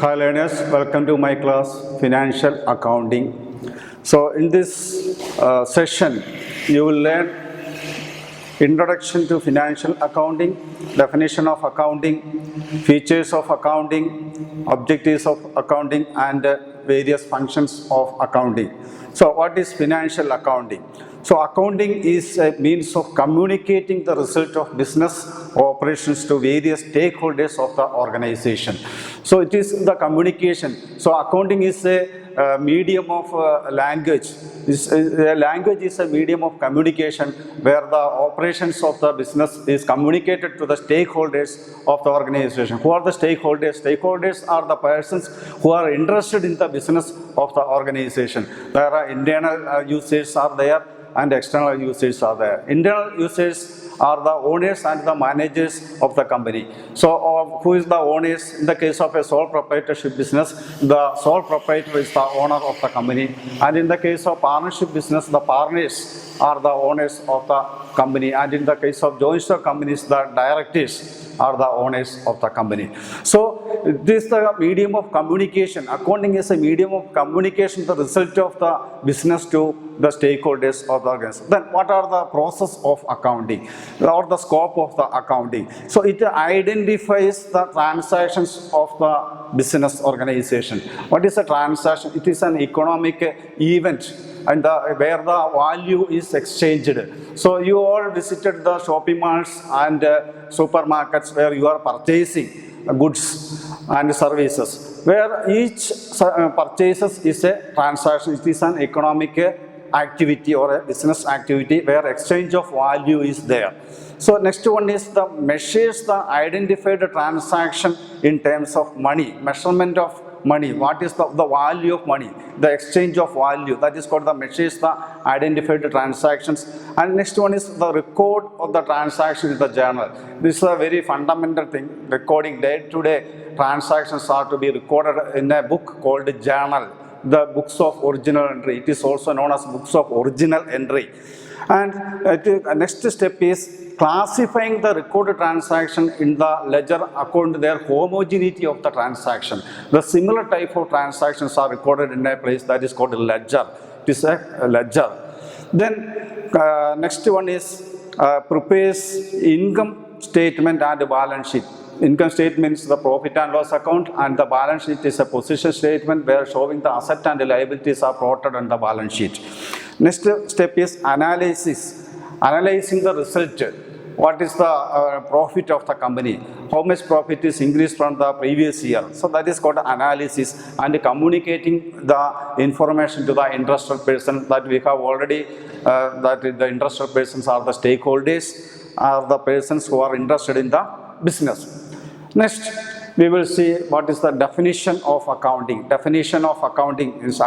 Hi learners, welcome to my class Financial Accounting. So in this session, you will learn Introduction to Financial Accounting, definition of accounting, features of accounting, objectives of accounting and various functions of accounting. So what is financial accounting? So accounting is a means of communicating the result of business operations to various stakeholders of the organization. So it is the communication. So accounting is a medium of language. Language is a medium of communication where the operations of the business is communicated to the stakeholders of the organization. Who are the stakeholders? Stakeholders are the persons who are interested in the business of the organization. There are internal users are there and external users are there. Internal users are the owners and the managers of the company. So who is the owners? In the case of a sole proprietorship business, the sole proprietor is the owner of the company, and in the case of partnership business, the partners are the owners of the company, and in the case of joint stock companies, the directors are the owners of the company. So this is the medium of communication. Accounting is a medium of communication, the result of the business to the stakeholders of the organization. Then what are the process of accounting or the scope of the accounting? So it identifies the transactions of the business organization. What is a transaction? It is an economic event and where the value is exchanged. So you all visited the shopping malls and supermarkets where you are purchasing goods and services, where each purchases is a transaction. It is an economic activity or a business activity where exchange of value is there. So next one is the measures the identified transaction in terms of money, measurement of money. What is the value of money? The exchange of value, that is called the measures the identified transactions. And next one is the record of the transaction in the journal. This is a very fundamental thing. Recording day-to-day transactions are to be recorded in a book called journal, the books of original entry. It is also known as books of original entry. And the next step is classifying the recorded transaction in the ledger according to their homogeneity of the transaction. The similar type of transactions are recorded in a place that is called a ledger. It is a ledger. Then next one is prepares income statement and balance sheet. Income statement is the profit and loss account, and the balance sheet is a position statement where showing the asset and the liabilities are plotted on the balance sheet. Next step is analysis, analyzing the result. What is the profit of the company? How much profit is increased from the previous year? So that is called analysis, and communicating the information to the interested person that we have already, that the interested persons are the stakeholders, are the persons who are interested in the business. Next, we will see what is the definition of accounting. Definition of accounting is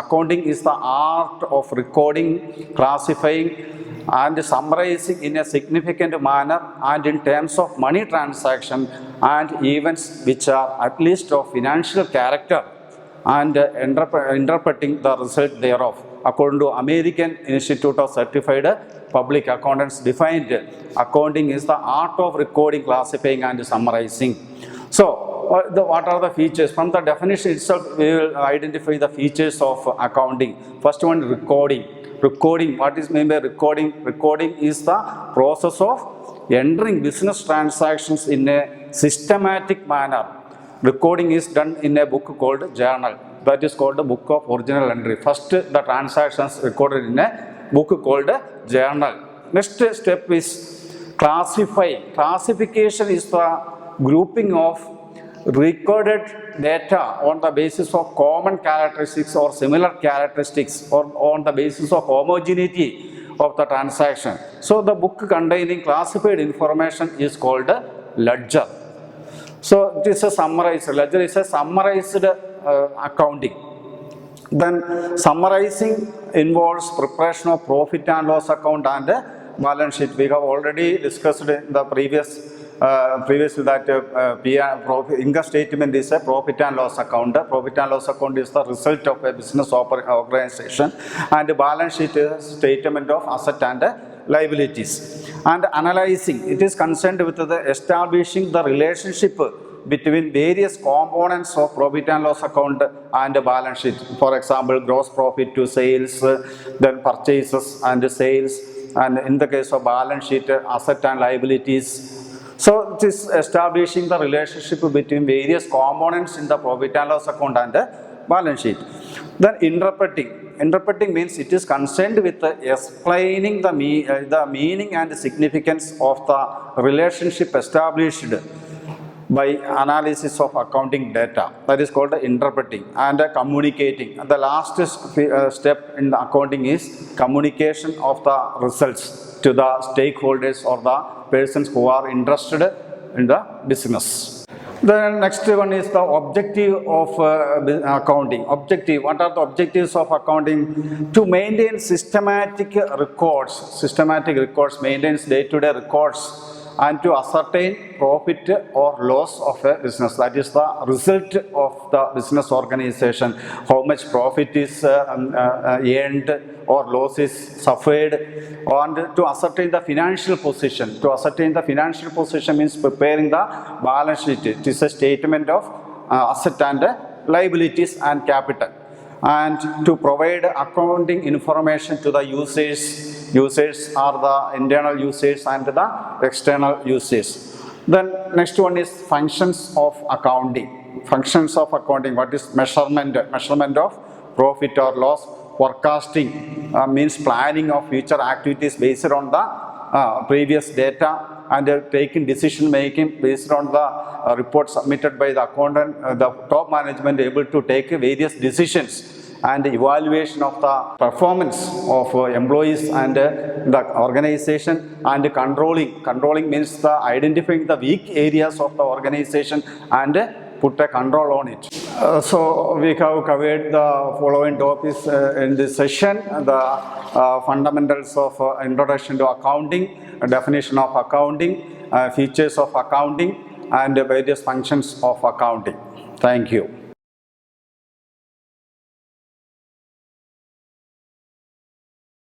the art of recording, classifying and summarizing in a significant manner and in terms of money transaction and events which are at least of financial character and interpreting the result thereof. According to American Institute of Certified Public Accountants defined, accounting is the art of recording, classifying and summarizing. So, what are the features? From the definition itself, we will identify the features of accounting. First one, recording. Recording, what is meant by recording? Recording is the process of entering business transactions in a systematic manner. Recording is done in a book called journal. That is called the book of original entry. First, the transactions recorded in a book called journal. Next step is classify. Classification is the grouping of recorded data on the basis of common characteristics or similar characteristics or on the basis of homogeneity of the transaction. So the book containing classified information is called a ledger. So it is a summarized, ledger is a summarized accounting. Then summarizing involves preparation of profit and loss account and balance sheet. We have already discussed in the previously that income statement is a profit and loss account. Profit and loss account is the result of a business organization, and the balance sheet is a statement of asset and liabilities. And analyzing, it is concerned with the establishing the relationship between various components of profit and loss account and balance sheet. For example, gross profit to sales, then purchases and sales, and in the case of balance sheet, asset and liabilities. So it is establishing the relationship between various components in the profit and loss account and the balance sheet. Then interpreting means it is concerned with explaining the meaning and significance of the relationship established by analysis of accounting data. That is called interpreting. And communicating. The last step in the accounting is communication of the results to the stakeholders or the persons who are interested in the business. The next one is the objective of accounting. Objective. What are the objectives of accounting? To maintain systematic records, maintains day-to-day records, and to ascertain profit or loss of a business. That is the result of the business organization. How much profit is earned or loss is suffered, and to ascertain the financial position. To ascertain the financial position means preparing the balance sheet. It is a statement of asset and liabilities and capital. And to provide accounting information to the users. Users are the internal users and the external users. Then next one is functions of accounting. Functions of accounting. What is measurement? Measurement of profit or loss. Forecasting means planning of future activities based on the previous data, and taking decision making based on the report submitted by the accountant. The top management able to take various decisions, and evaluation of the performance of employees and the organization, and controlling means the identifying the weak areas of the organization and put a control on it. So we have covered the following topics in this session: the fundamentals of introduction to accounting, definition of accounting, features of accounting, and various functions of accounting. Thank you.